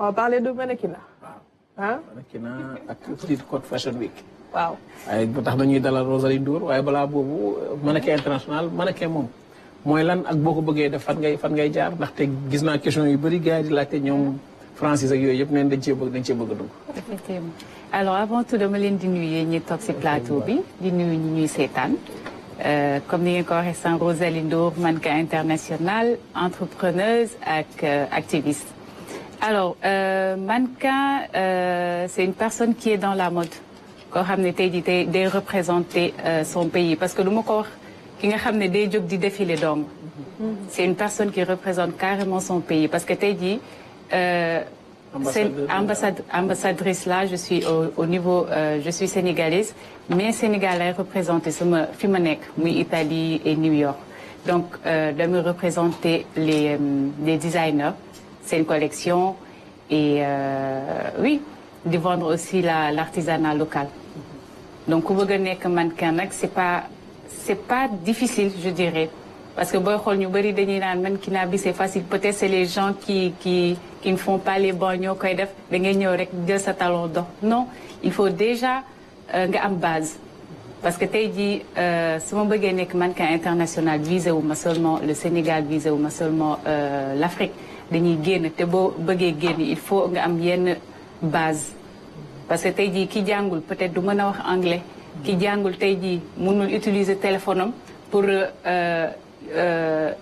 On va parler de mannequinat. Hein? Mannequinat ak Petite Côte Fashion Week. Waaw. waaye ba tax dañuy dalal Rosalie Ndour waaye balaa boobu mannequin international mannequin moom mooy lan ak boo ko bëggee def fan ngay jaar ndaxte gis naa question yu bëri gars yi di laajte ñoom Francis ak yooyu yëpp neen dañ cee bëgg a dugg. Effectivement. Alors avant tout dama leen di nuyu ñi toog ci plateau bi di nuyu ñi ñuy seetaan comme ni ngeen ko waxee sànq Rosalie Ndour mannequin international entrepreneuse ak activiste. Alors mannequin c'est une personne qui est dans la mode. koo xam ne tey jii tey day représenter son pays parce que du ma ko wax ki nga xam ne day jóg di défiler dong. C'est une personne qui représente carrément son pays parce que tey jii ambassadrice là je suis au niveau je suis sénégalaise mais Sénégal lay représenté sama fi ma nekk muy Italie et New York donc damay représenter les designers seen collection et oui di vendre aussi l'artisanat local. Donc ku bëgg a nekk mannequin nag c'est pas difficile je dirais parce que booy xool ñu bëri dañuy naan mannequinat bi c'est facile peut-être c'est les gens qui ne font pas les bons ñoo koy def da ngay ñëw rek jël sa talon dox non il faut déjà nga am base parce que tey jii su ma bëggee nekk mannequin international visé wu ma seulement le Sénégal visé wu ma seulement l'Afrique dañuy génn te boo bëggee génn il faut nga am yenn base parce que tey jii ki jàngul peut-être du mën a wax anglais ki jàngul tey jii mënul utiliser téléphone am pour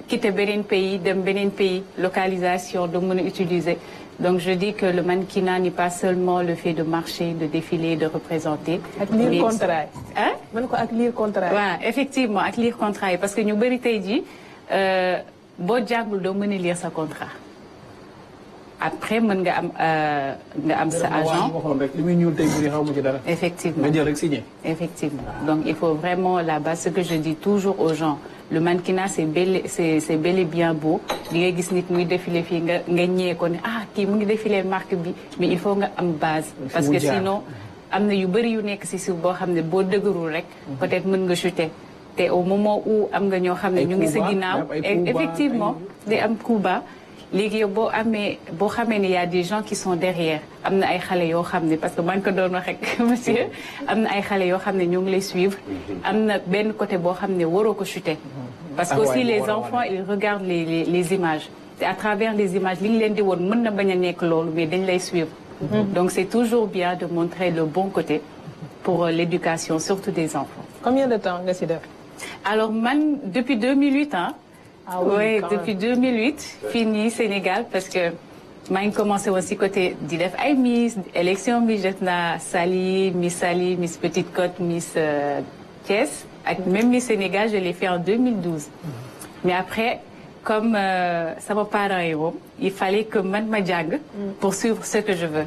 quitter beneen pays dem beneen pays localisation du mën a utiliser donc je dis que le mannequinat n'est pas seulement le fait de marcher de défiler de représenter. ak lire contrat yi. ah mën ko ak lire contrat yi. waaw effectivement ak lire contrat yi parce que ñu bëri tey jii boo jàngul doo mën a lire sa contrat. Après mën nga am sa agent waxoon rek li muy ñuul tey bëri xaw ma ci dara. effectivement nga jël rek signé. effectivement donc il faut vraiment la base ce que je dis toujours aux gens le mannequinat c'est bel et bien beau di nga gis nit muy défilé fii nga ñëwee ko ne ah kii mu ngi défilé marque bi mais il faut nga am base. parce que sinon am na yu bëri yu nekk ci suuf boo xam ne boo dëgërul rek. peut-être mën nga chuter te au moment où am nga ñoo xam ne ñu ngi sa ginnaaw. effectivement day am coup bas. léegi yow boo xamee ne y a des gens qui sont derrière am na ay xale yoo xam ne parce que maa ngi ko doon wax rek monsieur am na ay xale yoo xam ne ñoo ngi lay suivre am na benn côté boo xam ne waroo ko chuter parce que aussi les enfants ils regardent les images te à travers les images li ñu leen di woon mën na bañ a nekk loolu mais dañ lay suivre donc c'est toujours bien de montrer le bon côté pour l'éducation surtout des enfants. Combien de temps nga ci def? Alors man depuis 2008 hein. Ah oui, depuis 2008 fini Sénégal parce que maa ngi commencé woon si côté di def ay Miss élection bi jot naa Saly Miss Petite Côte Miss Thiès ak même Miss Sénégal je l'ai fait en 2012 mais après comme sama parents yi moom il fallait que man ma jàng pour suivre ce que je veux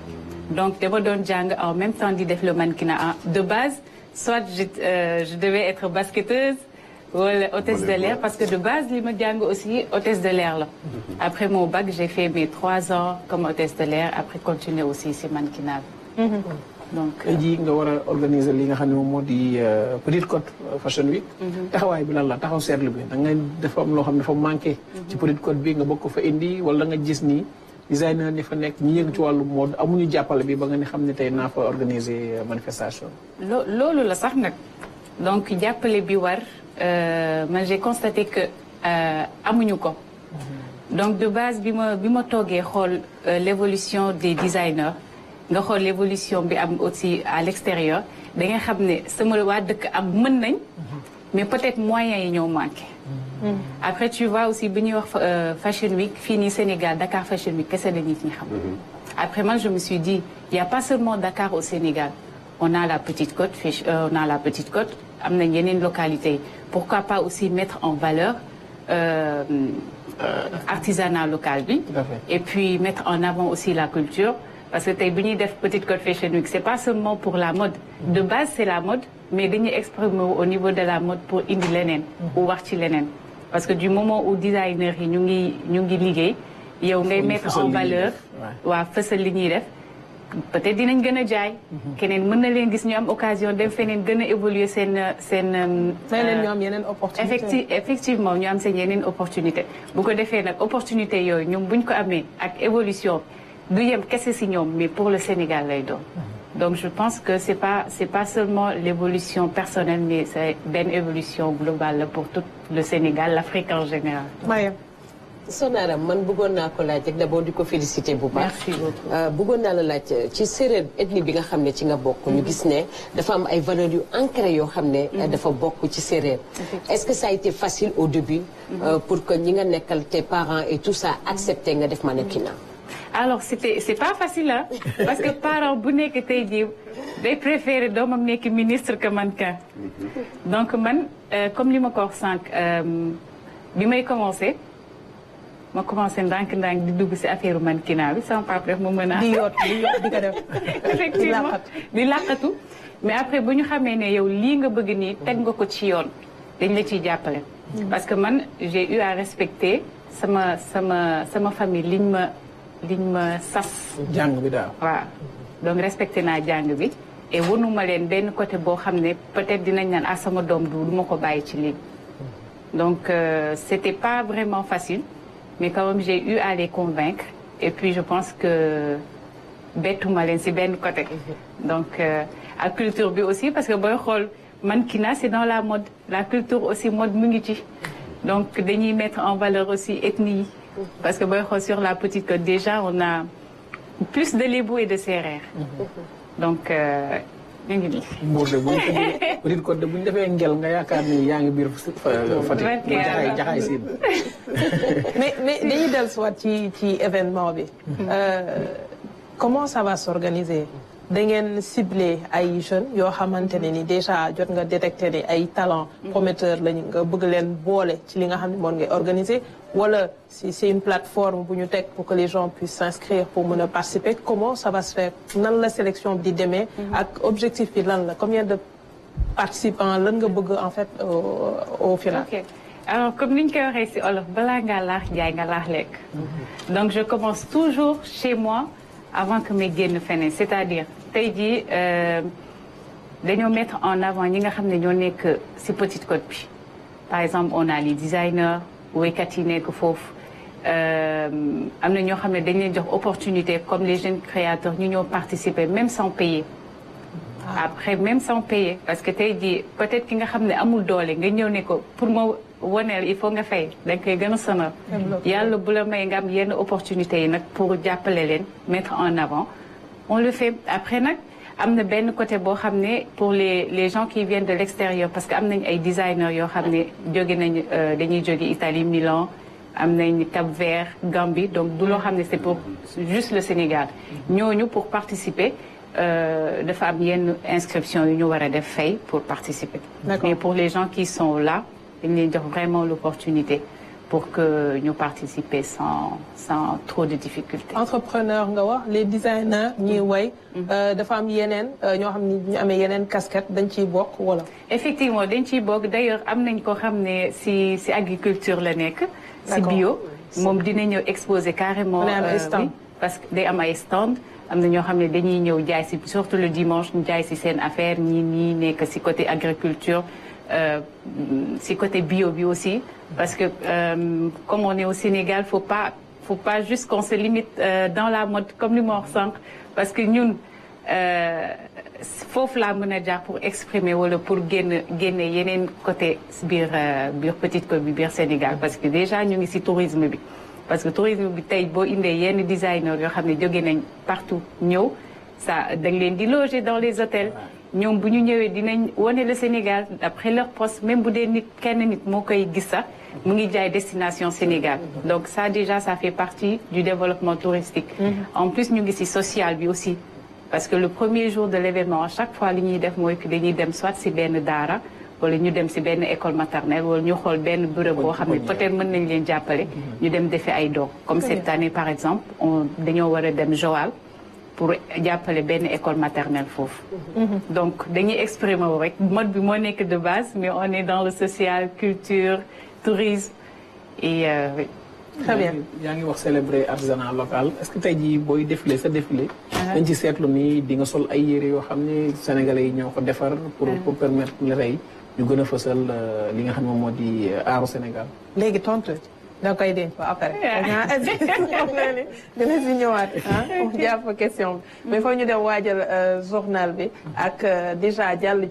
donc dama doon jàng en même temps di def le mannequinat de base soit je devais être basketteuse wala hôtesse de l'air parce que de base li ma jàng aussi hôtesse de l'air la. Après mon bac j'ai fait mes 3 ans comme hôtesse de l'air après continuer aussi ci mannequinat bi. donc tey jii nga war a organiser li nga xam ne moom moo di Petite Côte Fashion Week. taxawaay bi lan la taxaw seetlu bi da ngay dafa am loo xam ne dafa manqué. ci Petite Côte bi nga bokk ko fa indi wala nga gis ni designer ni fa nekk ñi yëngu ci wàllu mode amuñu jàppale bi ba nga ne xam ne tey naa fa organiser manifestation. loolu la sax nag donc jàppale bi war. Man j'ai constaté que amuñu ko donc de base bi ma toogee xool l'évolution des designers nga xool l'évolution bi am aussi à l'extérieur da nga xam ne sama waa dëkk am mën nañ mais peut-être moyens yi ñoo manqué après tu vois aussi bi ñuy wax Fashion Week fii nii Sénégal Dakar Fashion Week kese la nit ñi xam après man je me suis dit il y a pas seulement Dakar au Sénégal on a la Petite Côte am nañ yeneen localités pourquoi pas aussi mettre en valeur artisanat local bi et puis mettre en avant aussi la culture parce que tey bi ñuy def Petite Côte Fashion Week c'est pas seulement pour la mode de base c'est la mode mais dañuy exprimer au niveau de la mode pour indi leneen ou wax ci leneen parce que du moment où designers yi ñu ngi liggéey yow ngay mettre en valeur waa fësal li ñuy def peut-être dinañ gën a jaay. keneen mën na leen gis ñu am occasion dem feneen gën a évoluer seen. ñu am yeneen opportunité effectivement ñu am seen yeneen opportunité bu ko defee nag opportunité yooyu ñoom buñ ko amee ak évolution du yem kese si ñoom mais pour le Sénégal lay doon. Donc je pense que c'est pas seulement l'évolution personnelle mais c'est benn évolution globale pour tout le Sénégal, l'Afrique en général. Mariam. Soxna Aram man bëggoon naa ko laaj rek d'abord di ko féliciter bu baax. Merci beaucoup. bëggoon naa la laaj ci séeréer ethnie bi nga xam ne ci nga bokk. ñu gis ne dafa am ay valeurs yu ancrées yoo xam ne. dafa bokk ci séeréer. Est-ce que ça a été facile au début. pour que ñi nga nekkal tes parents et tout ça accepter nga def mannequinat. Alors c'est pas facile hein parce que parent bu nekk tey jii day préférer doomam nekk ministre que mannequin. Donc man comme li ma ko wax sànq bi may commencer. ma commencé ndànk-ndànk di dugg ci affaire mannequinat bi sama papa def ma mën a. di yóot di ko def. effectivement di làqatu mais après bu ñu xamee ne yow lii nga bëgg nii teg nga ko ci yoon dañ la ciy jàppale. parce que man j'ai eu à respecter sama famille liñ ma sas. jàng bi daal. waaw donc respecté naa jàng bi et wanuma leen benn côté boo xam ne peut-être dinañ naan ah sama doom du ma ko bàyyi ci lii. donc c'était pas vraiment facile. Mais quand même, j'ai eu à les convaincre. Et puis, je pense que bettuma leen si benn côté. Donc, ak culture bi aussi, parce que booy xool mannequinat, c'est dans la mode. La culture aussi, mode mu ngi ci. Donc, dañuy mettre en valeur aussi ethnie yi. Parce que booy xool sur la Petite Côte, déjà, on a plus de Lébou et de Sérère. Donc, ñu ngi nii. Mbour de bu ñu ko Petite Côte de bu ñu defee ngel nga yaakaar ni yaa ngi biir Fatick. jaxaay siin. mais dañuy dellusiwaat ci événement bi. Comment ça va s'organiser? Da ngeen cibler ay jeunes yoo xamante ne ni déjà jot nga détecter ni ay talents prometteurs lañu nga bëgg leen boole ci li nga xam ne moom ngay organiser wala si c'est une plateforme bu ñu teg pour que les gens puissent s'inscrire pour mën a participer. Comment ça va se faire? Nan la sélection bi di demee ak objectif bi lan la? Combien de participants lan nga bëgg en fait au final? Ok. Alors comme ni ñu koy waxee ci olof balaa ngaa laax jaay nga laax lekk. Donc je commence toujours chez moi avant que may génn feneen c'est-à-dire tey jii dañoo mettre en avant ñi nga xam ne ñoo nekk ci Petite Côte bi. Par exemple on a les designers woykat yi nekk foofu am na ñoo xam ne dañ leen jox opportunité comme les jeunes créateurs ñu ñëw participer même sans payer. Après même sans payer parce que tey jii peut-être ki nga xam ne amul doole nga ñëw ne ko pour ma waneel il faut nga fay da nga koy gën a sonal. Yàlla bu la may nga am yenn opportunités yi nag pour jàppale leen mettre en avant. On le fait après nag am na benn côté boo xam ne pour les gens qui viennent de l'extérieur parce que am nañ ay designers yoo xam ne jóge nañ dañuy jóge Italie Milan am nañ Cap-Vert Gambie donc du loo xam ne c'est pour juste le Sénégal ñooñu pour participer. dafa am yenn inscription yu ñu war a def fay pour participer. Mais pour les gens qui sont là dañ leen jox vraiment l'opportunité pour que ñu participer sans trop de difficultés. Entrepreneur nga wax les designers ñuy way dafa am yeneen ñoo xam ni ñu amee yeneen casquette dañ ciy bokk wala. Effectivement dañ ciy bokk d'ailleurs am nañ ko xam ne ci agriculture la nekk. ci bio moom dina ñëw exposer carrément. parce que day am ay stand. am na ñoo xam ne dañuy ñëw jaay ci surtout le dimanche ñu jaay ci seen affaire ñii nekk ci côté agriculture ci côté bio bi aussi parce que comme on est au Sénégal faut pas juste qu'on se limite dans la mode comme li ma wax sànq parce que ñun foofu laa mën a jaar pour exprimer wala pour génne yeneen côté biir Petite Côte bi biir Sénégal parce que déjà ñu ngi ci tourisme bi. Parce que tourisme bi tey boo indee yenn designers yoo xam ne jóge nañ partout ñëw ça dañ leen di loger dans les hôtels ñoom bu ñu ñëwee dinañ wane le Sénégal d'après leur poste même bu dee kenn nit moo koy gis sax mu ngi jaay destination Sénégal donc ça déjà ça fait partie du développement touristique. En plus ñu ngi ci social bi aussi parce que le premier jour de l'événement à chaque fois li ñuy def mooy que dañuy dem soit ci benn daara wala ñu dem ci benn école maternelle wala ñu xool benn bërëb boo xam ne peut-être mën nañ leen jàppale ñu dem defi ay dons comme cette année par exemple dañoo war a dem Joal pour jàppale benn école maternelle foofu donc dañuy exprimer wu rek mode bi moo nekk de base mais on est dans le social culture tourisme et très bien yaa ngi wax célébrer artisanat local est-ce que tey jii booy défilé sa défilé dañ ci seetlu ni di nga sol ay yére yoo xam ne sénégalais yi ñoo ko defar pour permettre le tey ñu gën a fësal li nga xam ne moo di aaru Sénégal. léegi tontu da koy denc ba après. dina si ñëwaat jàpp question bi. mais foog ñu dem waajal journal bi ak déjà jàll ci